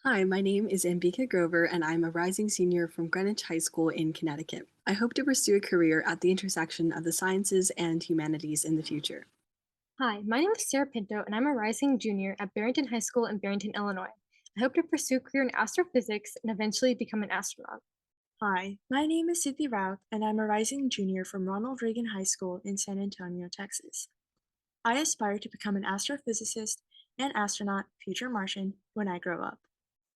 Hi, my name is Ambika Grover, and I'm a rising senior from Greenwich High School in Connecticut. I hope to pursue a career at the intersection of the sciences and humanities in the future. Hi, my name is Sarah Pinto, and I'm a rising junior at Barrington High School in Barrington, Illinois. I hope to pursue a career in astrophysics and eventually become an astronaut. Hi, my name is Raut, and I'm a rising junior from Ronald Reagan High School in San Antonio, Texas. I aspire to become an astrophysicist and astronaut, future Martian, when I grow up.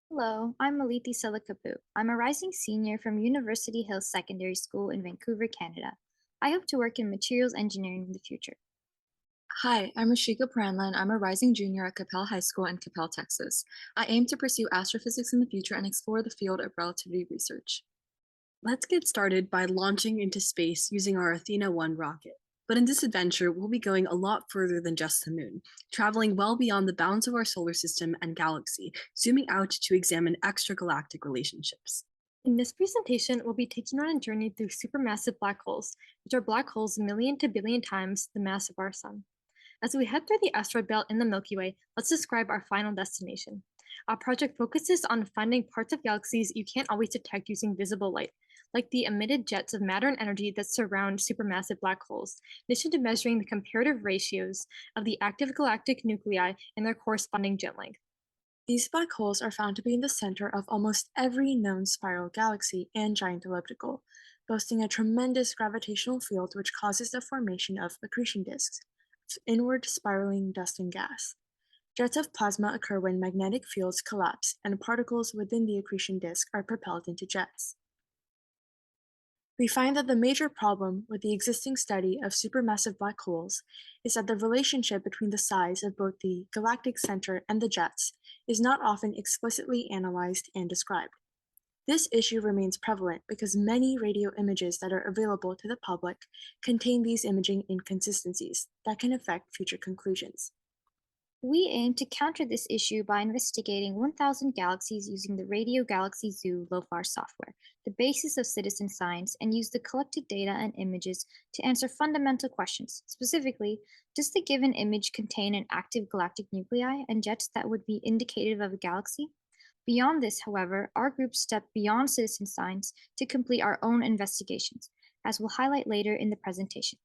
Hello, I'm Malithi Sella Kapu. I'm a rising senior from University Hills Secondary School in Vancouver, Canada. I hope to work in materials engineering in the future. Hi, I'm Rishika Porandla, and I'm a rising junior at Capel High School in Capel, Texas. I aim to pursue astrophysics in the future and explore the field of relativity research. Let's get started by launching into space using our Athena 1 rocket. But in this adventure, we'll be going a lot further than just the moon, traveling well beyond the bounds of our solar system and galaxy, zooming out to examine extragalactic relationships. In this presentation, we'll be taken on a journey through supermassive black holes, which are black holes a million to billion times the mass of our sun. As we head through the asteroid belt in the Milky Way, let's describe our final destination. Our project focuses on finding parts of galaxies you can't always detect using visible light, like the emitted jets of matter and energy that surround supermassive black holes, in addition to measuring the comparative ratios of the active galactic nuclei and their corresponding jet length. These black holes are found to be in the center of almost every known spiral galaxy and giant elliptical, boasting a tremendous gravitational field which causes the formation of accretion disks, inward spiraling dust and gas. Jets of plasma occur when magnetic fields collapse and particles within the accretion disk are propelled into jets. We find that the major problem with the existing study of supermassive black holes is that the relationship between the size of both the galactic center and the jets is not often explicitly analyzed and described. This issue remains prevalent because many radio images that are available to the public contain these imaging inconsistencies that can affect future conclusions. We aim to counter this issue by investigating 1,000 galaxies using the Radio Galaxy Zoo LOFAR software, the basis of citizen science, and use the collected data and images to answer fundamental questions. Specifically, does the given image contain an active galactic nuclei and jets that would be indicative of a galaxy? Beyond this, however, our group stepped beyond citizen science to complete our own investigations, as we'll highlight later in the presentation.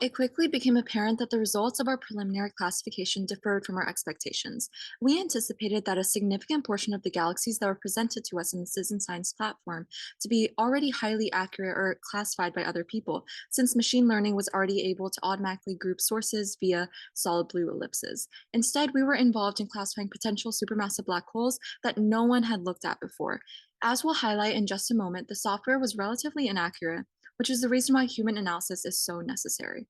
It quickly became apparent that the results of our preliminary classification differed from our expectations. We anticipated that a significant portion of the galaxies that were presented to us in the citizen science platform to be already highly accurate or classified by other people, since machine learning was already able to automatically group sources via solid blue ellipses. Instead, we were involved in classifying potential supermassive black holes that no one had looked at before. As we'll highlight in just a moment, the software was relatively inaccurate, which is the reason why human analysis is so necessary.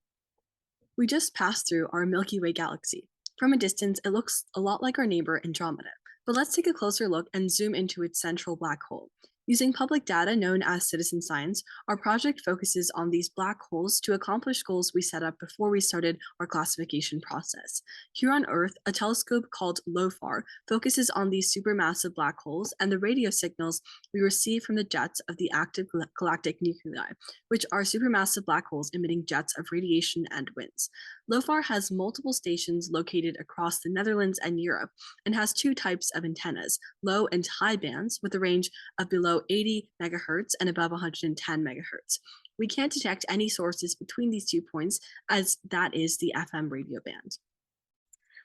We just passed through our Milky Way galaxy. From a distance, it looks a lot like our neighbor Andromeda, but let's take a closer look and zoom into its central black hole. Using public data known as citizen science, our project focuses on these black holes to accomplish goals we set up before we started our classification process. Here on Earth, a telescope called LOFAR focuses on these supermassive black holes and the radio signals we receive from the jets of the active galactic nuclei, which are supermassive black holes emitting jets of radiation and winds. LOFAR has multiple stations located across the Netherlands and Europe and has two types of antennas, low and high bands with a range of below 80 megahertz and above 110 megahertz. We can't detect any sources between these 2 points as that is the FM radio band.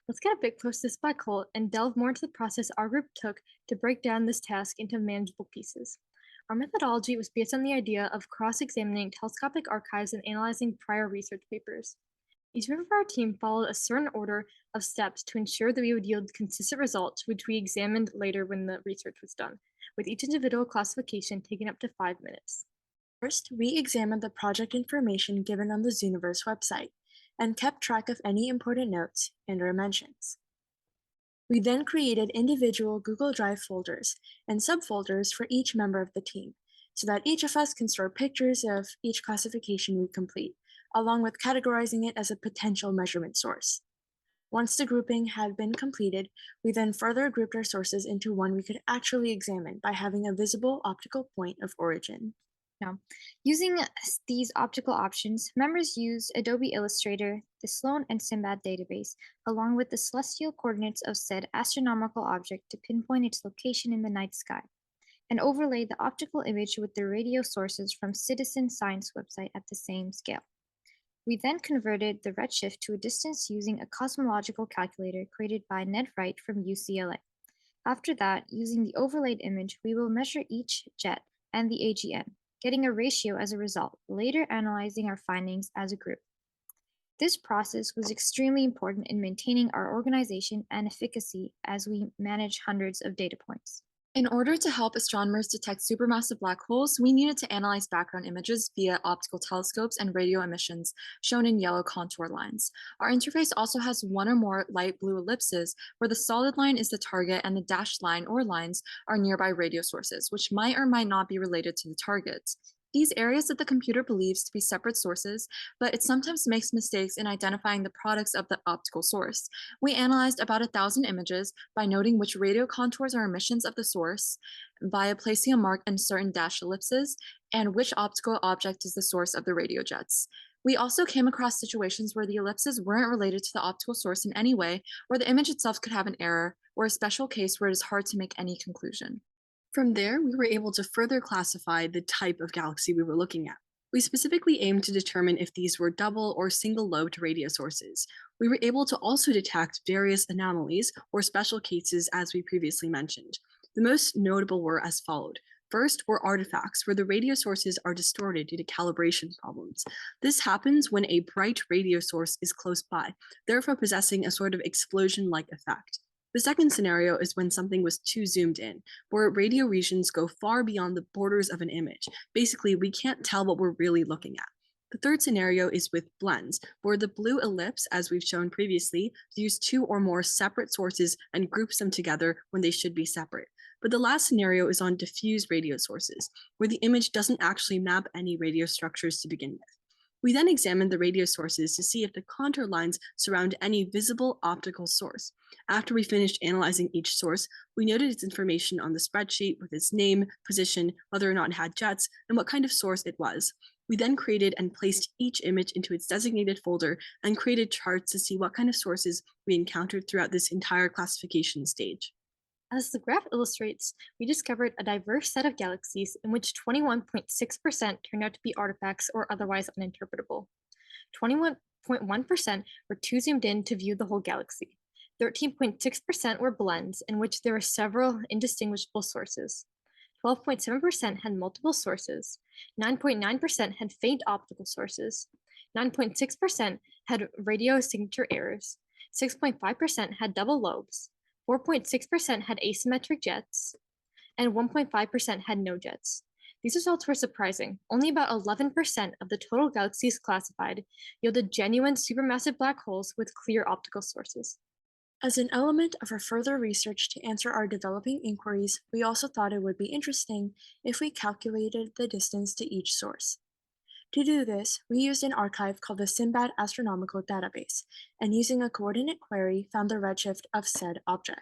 Let's get a bit closer to this black hole and delve more into the process our group took to break down this task into manageable pieces. Our methodology was based on the idea of cross-examining telescopic archives and analyzing prior research papers. Each member of our team followed a certain order of steps to ensure that we would yield consistent results, which we examined later when the research was done, with each individual classification taking up to 5 minutes. First, we examined the project information given on the Zooniverse website and kept track of any important notes and or mentions. We then created individual Google Drive folders and subfolders for each member of the team, so that each of us can store pictures of each classification we complete, along with categorizing it as a potential measurement source. Once the grouping had been completed, we then further grouped our sources into one we could actually examine by having a visible optical point of origin. Now, using these optical options, members used Adobe Illustrator, the Sloan and Sinbad database, along with the celestial coordinates of said astronomical object to pinpoint its location in the night sky, and overlaid the optical image with the radio sources from Citizen Science website at the same scale. We then converted the redshift to a distance using a cosmological calculator created by Ned Wright from UCLA. After that, using the overlaid image, we will measure each jet and the AGN, getting a ratio as a result, later analyzing our findings as a group. This process was extremely important in maintaining our organization and efficacy as we manage hundreds of data points. In order to help astronomers detect supermassive black holes, we needed to analyze background images via optical telescopes and radio emissions, shown in yellow contour lines. Our interface also has one or more light blue ellipses, where the solid line is the target and the dashed line or lines are nearby radio sources, which might or might not be related to the targets. These areas that the computer believes to be separate sources, but it sometimes makes mistakes in identifying the products of the optical source. We analyzed about 1,000 images by noting which radio contours are emissions of the source, by placing a mark in certain dashed ellipses, and which optical object is the source of the radio jets. We also came across situations where the ellipses weren't related to the optical source in any way, or the image itself could have an error, or a special case where it is hard to make any conclusion. From there, we were able to further classify the type of galaxy we were looking at. We specifically aimed to determine if these were double or single lobed radio sources. We were able to also detect various anomalies or special cases as we previously mentioned. The most notable were as followed. First were artifacts where the radio sources are distorted due to calibration problems. This happens when a bright radio source is close by, therefore possessing a sort of explosion-like effect. The second scenario is when something was too zoomed in, where radio regions go far beyond the borders of an image. Basically, we can't tell what we're really looking at. The third scenario is with blends, where the blue ellipse, as we've shown previously, use two or more separate sources and groups them together when they should be separate. But the last scenario is on diffuse radio sources, where the image doesn't actually map any radio structures to begin with. We then examined the radio sources to see if the contour lines surround any visible optical source. After we finished analyzing each source, we noted its information on the spreadsheet with its name, position, whether or not it had jets, and what kind of source it was. We then created and placed each image into its designated folder and created charts to see what kind of sources we encountered throughout this entire classification stage. As the graph illustrates, we discovered a diverse set of galaxies in which 21.6% turned out to be artifacts or otherwise uninterpretable. 21.1% were too zoomed in to view the whole galaxy. 13.6% were blends in which there were several indistinguishable sources. 12.7% had multiple sources. 9.9% had faint optical sources. 9.6% had radio signature errors. 6.5% had double lobes. 4.6% had asymmetric jets, and 1.5% had no jets. These results were surprising. Only about 11% of the total galaxies classified yielded genuine supermassive black holes with clear optical sources. As an element of our further research to answer our developing inquiries, we also thought it would be interesting if we calculated the distance to each source. To do this, we used an archive called the Sinbad Astronomical Database, and using a coordinate query, found the redshift of said object.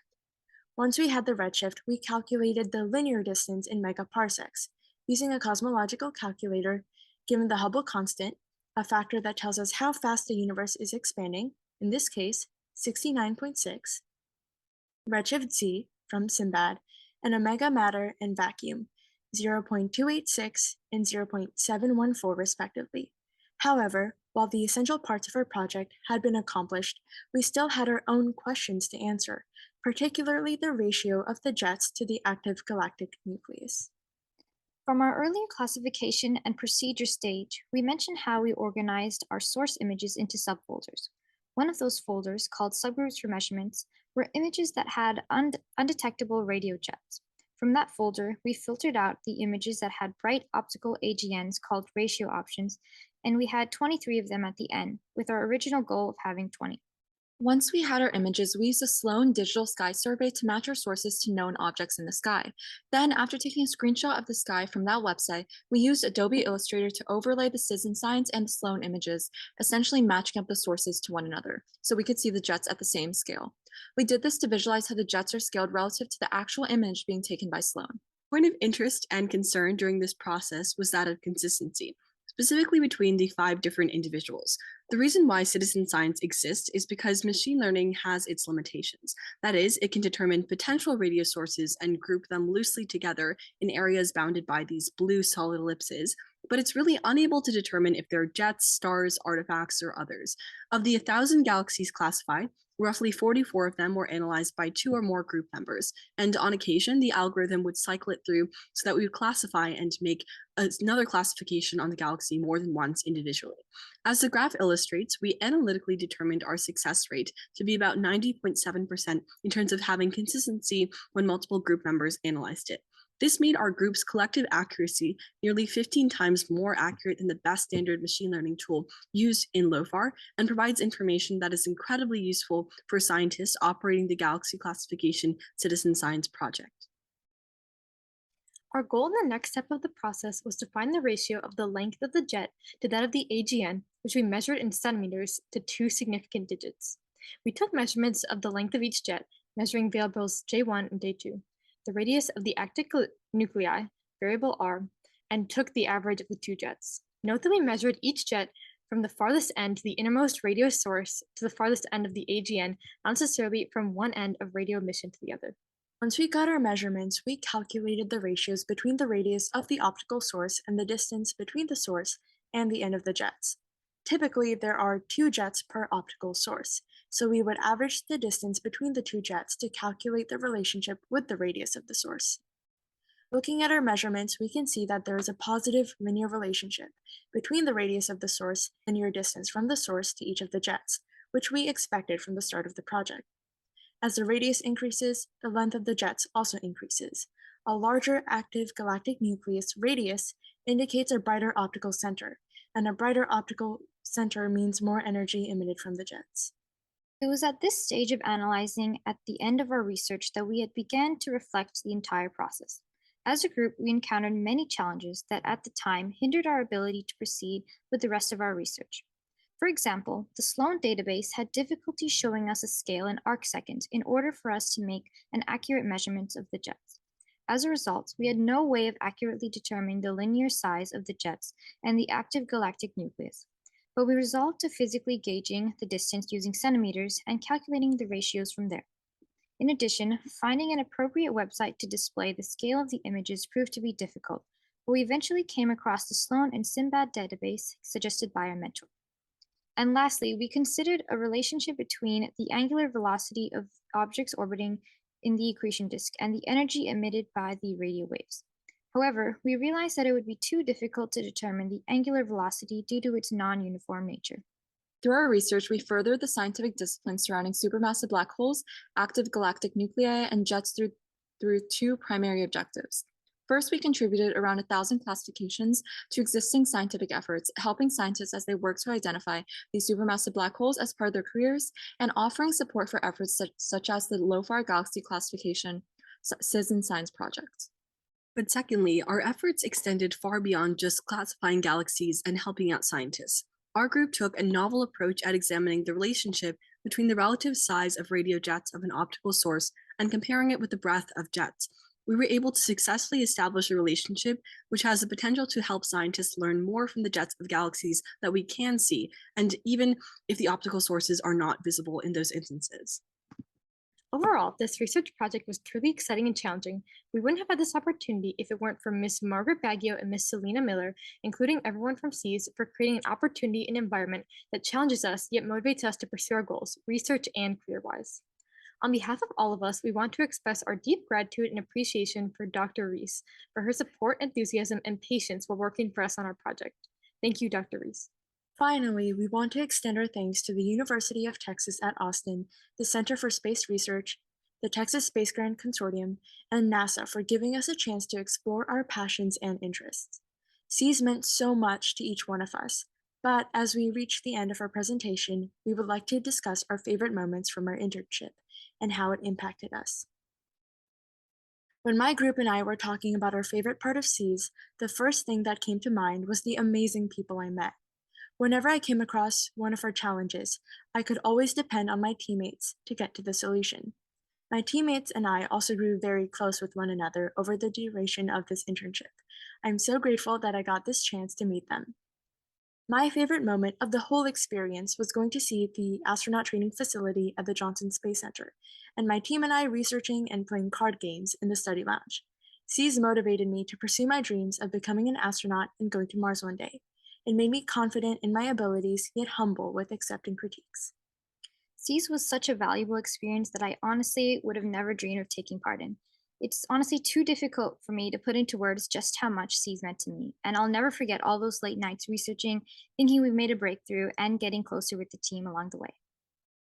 Once we had the redshift, we calculated the linear distance in megaparsecs, using a cosmological calculator, given the Hubble constant, a factor that tells us how fast the universe is expanding, in this case, 69.6, redshift z from Sinbad, and omega matter and vacuum, 0.286 and 0.714 respectively. However, while the essential parts of our project had been accomplished, we still had our own questions to answer, particularly the ratio of the jets to the active galactic nucleus. From our earlier classification and procedure stage, we mentioned how we organized our source images into subfolders. One of those folders, called subgroups for measurements, were images that had undetectable radio jets. From that folder, we filtered out the images that had bright optical AGNs called ratio options, and we had 23 of them at the end, with our original goal of having 20. Once we had our images, we used a Sloan digital sky survey to match our sources to known objects in the sky. Then, after taking a screenshot of the sky from that website, we used Adobe Illustrator to overlay the Citizen Science and the Sloan images, essentially matching up the sources to one another, so we could see the jets at the same scale. We did this to visualize how the jets are scaled relative to the actual image being taken by Sloan. Point of interest and concern during this process was that of consistency, specifically between the five different individuals. The reason why citizen science exists is because machine learning has its limitations. That is, it can determine potential radio sources and group them loosely together in areas bounded by these blue solid ellipses, but it's really unable to determine if they're jets, stars, artifacts, or others. Of the 1,000 galaxies classified, roughly 44 of them were analyzed by two or more group members, and on occasion, the algorithm would cycle it through so that we would classify and make another classification on the galaxy more than once individually. As the graph illustrates, we analytically determined our success rate to be about 90.7% in terms of having consistency when multiple group members analyzed it. This made our group's collective accuracy nearly 15 times more accurate than the best standard machine learning tool used in LOFAR and provides information that is incredibly useful for scientists operating the Galaxy Classification Citizen Science Project. Our goal in the next step of the process was to find the ratio of the length of the jet to that of the AGN, which we measured in centimeters to two significant digits. We took measurements of the length of each jet, measuring variables J1 and J2, the radius of the active nuclei, variable R, and took the average of the two jets. Note that we measured each jet from the farthest end to the innermost radio source to the farthest end of the AGN, not necessarily from one end of radio emission to the other. Once we got our measurements, we calculated the ratios between the radius of the optical source and the distance between the source and the end of the jets. Typically, there are 2 jets per optical source, so we would average the distance between the 2 jets to calculate the relationship with the radius of the source. Looking at our measurements, we can see that there is a positive linear relationship between the radius of the source and your distance from the source to each of the jets, which we expected from the start of the project. As the radius increases, the length of the jets also increases. A larger active galactic nucleus radius indicates a brighter optical center, and a brighter optical center means more energy emitted from the jets. It was at this stage of analyzing at the end of our research that we had began to reflect the entire process. As a group, we encountered many challenges that at the time hindered our ability to proceed with the rest of our research. For example, the Sloan database had difficulty showing us a scale in arcseconds in order for us to make an accurate measurement of the jets. As a result, we had no way of accurately determining the linear size of the jets and the active galactic nucleus, but we resolved to physically gauging the distance using centimeters and calculating the ratios from there. In addition, finding an appropriate website to display the scale of the images proved to be difficult, but we eventually came across the Sloan and Sinbad database suggested by our mentor. And lastly, we considered a relationship between the angular velocity of objects orbiting in the accretion disk and the energy emitted by the radio waves. However, we realized that it would be too difficult to determine the angular velocity due to its non-uniform nature. Through our research, we furthered the scientific disciplines surrounding supermassive black holes, active galactic nuclei, and jets through 2 primary objectives. First, we contributed around 1,000 classifications to existing scientific efforts, helping scientists as they work to identify these supermassive black holes as part of their careers, and offering support for efforts such as the LOFAR Galaxy Classification Citizen Science Project. But secondly, our efforts extended far beyond just classifying galaxies and helping out scientists. Our group took a novel approach at examining the relationship between the relative size of radio jets of an optical source and comparing it with the breadth of jets. We were able to successfully establish a relationship which has the potential to help scientists learn more from the jets of galaxies that we can see, and even if the optical sources are not visible in those instances. Overall, this research project was truly exciting and challenging. We wouldn't have had this opportunity if it weren't for Miss Margaret Baggio and Miss Selena Miller, including everyone from SEAS, for creating an opportunity and environment that challenges us yet motivates us to pursue our goals, research and career-wise. On behalf of all of us, we want to express our deep gratitude and appreciation for Dr. Ries for her support, enthusiasm, and patience while working for us on our project. Thank you, Dr. Ries. Finally, we want to extend our thanks to the University of Texas at Austin, the Center for Space Research, the Texas Space Grant Consortium, and NASA for giving us a chance to explore our passions and interests. SEAS meant so much to each one of us, but as we reach the end of our presentation, we would like to discuss our favorite moments from our internship and how it impacted us. When my group and I were talking about our favorite part of SEAS, the first thing that came to mind was the amazing people I met. Whenever I came across one of our challenges, I could always depend on my teammates to get to the solution. My teammates and I also grew very close with one another over the duration of this internship. I'm so grateful that I got this chance to meet them. My favorite moment of the whole experience was going to see the astronaut training facility at the Johnson Space Center, and my team and I researching and playing card games in the study lounge. C's motivated me to pursue my dreams of becoming an astronaut and going to Mars one day. It made me confident in my abilities, yet humble with accepting critiques. C's was such a valuable experience that I honestly would have never dreamed of taking part in. It's honestly too difficult for me to put into words just how much C's meant to me, and I'll never forget all those late nights researching, thinking we've made a breakthrough, and getting closer with the team along the way.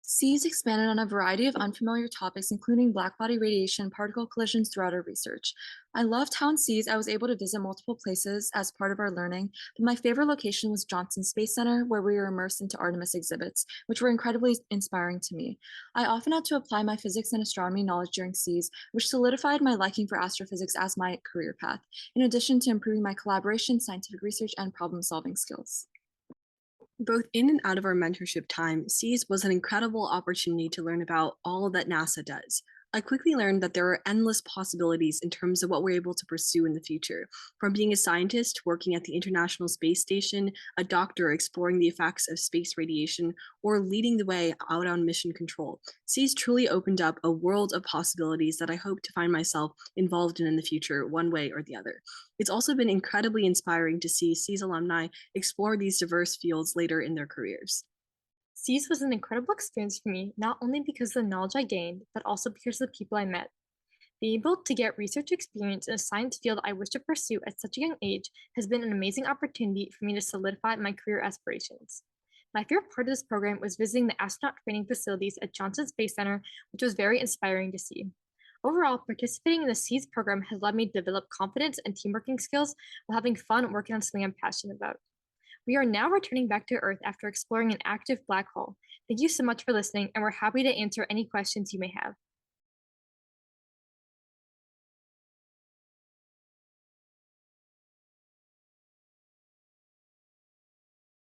C's expanded on a variety of unfamiliar topics, including blackbody radiation and particle collisions throughout our research. I loved how in C's I was able to visit multiple places as part of our learning, but my favorite location was Johnson Space Center, where we were immersed into Artemis exhibits, which were incredibly inspiring to me. I often had to apply my physics and astronomy knowledge during C's, which solidified my liking for astrophysics as my career path, in addition to improving my collaboration, scientific research, and problem solving skills. Both in and out of our mentorship time, SEAS was an incredible opportunity to learn about all that NASA does. I quickly learned that there are endless possibilities in terms of what we're able to pursue in the future. From being a scientist working at the International Space Station, a doctor exploring the effects of space radiation, or leading the way out on mission control. SEAS truly opened up a world of possibilities that I hope to find myself involved in the future, one way or the other. It's also been incredibly inspiring to see SEAS alumni explore these diverse fields later in their careers. SEAS was an incredible experience for me, not only because of the knowledge I gained, but also because of the people I met. Being able to get research experience in a science field I wish to pursue at such a young age has been an amazing opportunity for me to solidify my career aspirations. My favorite part of this program was visiting the astronaut training facilities at Johnson Space Center, which was very inspiring to see. Overall, participating in the SEAS program has led me to develop confidence and teamworking skills while having fun working on something I'm passionate about. We are now returning back to Earth after exploring an active black hole. Thank you so much for listening, and we're happy to answer any questions you may have.